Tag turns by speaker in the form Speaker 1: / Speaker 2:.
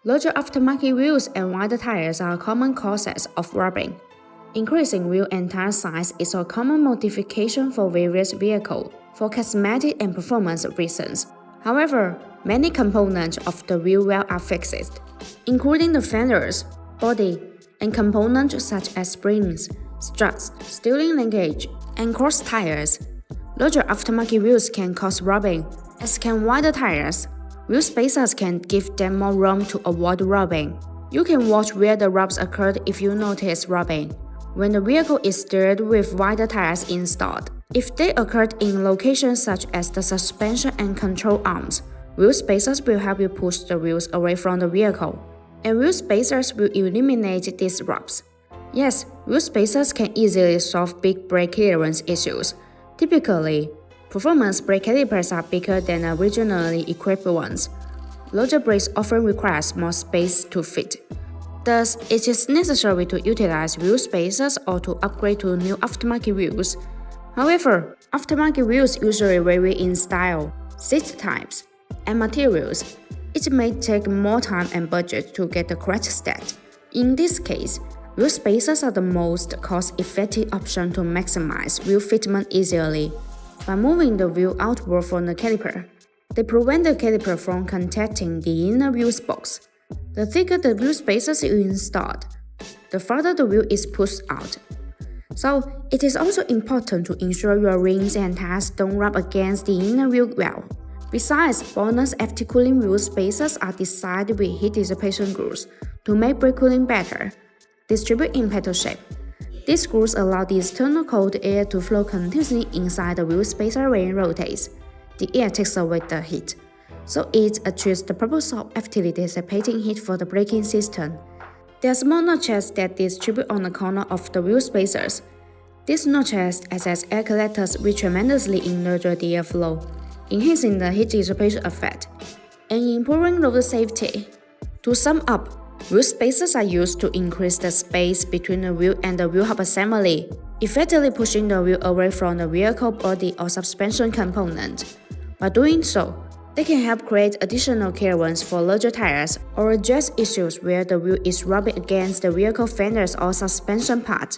Speaker 1: Larger aftermarket wheels and wider tires are common causes of rubbing. Increasing wheel and tire size is a common modification for various vehicles for cosmetic and performance reasons. However, many components of the wheel well are fixed, including the fenders, body, and components such as springs, struts, steering linkage, and cross tires. Larger aftermarket wheels can cause rubbing, as can wider tires. Wheel spacers can give them more room to avoid rubbing. You can watch where the rubs occurred if you notice rubbing. When the vehicle is steered with wider tires installed, if they occurred in locations such as the suspension and control arms, wheel spacers will help you push the wheels away from the vehicle, and wheel spacers will eliminate these rubs. Yes, wheel spacers can easily solve big brake clearance issues. Typically, performance brake calipers are bigger than originally equipped ones. Larger brakes often require more space to fit. Thus, it is necessary to utilize wheel spacers or to upgrade to new aftermarket wheels. However, aftermarket wheels usually vary in style, seat types, and materials. It may take more time and budget to get the correct set. In this case, wheel spacers are the most cost-effective option to maximize wheel fitment easily. By moving the wheel outward from the caliper, they prevent the caliper from contacting the inner wheel spokes. The thicker the wheel spacers you installed, the farther the wheel is pushed out. So, it is also important to ensure your rims and tires don't rub against the inner wheel well. Besides, BONOSS FT cooling wheel spacers are designed with heat dissipation grooves to make brake cooling better, distribute in petal shape. These grooves allow the external cold air to flow continuously inside the wheel spacer when it rotates. The air takes away the heat, so it achieves the purpose of actively dissipating heat for the braking system. There are small notches that distribute on the corner of the wheel spacers. These notches act as air collectors which tremendously enlarge the airflow, enhancing the heat dissipation effect, and improving road safety. To sum up, wheel spacers are used to increase the space between the wheel and the wheel hub assembly, effectively pushing the wheel away from the vehicle body or suspension component. By doing so, they can help create additional clearance for larger tires or address issues where the wheel is rubbing against the vehicle fenders or suspension part.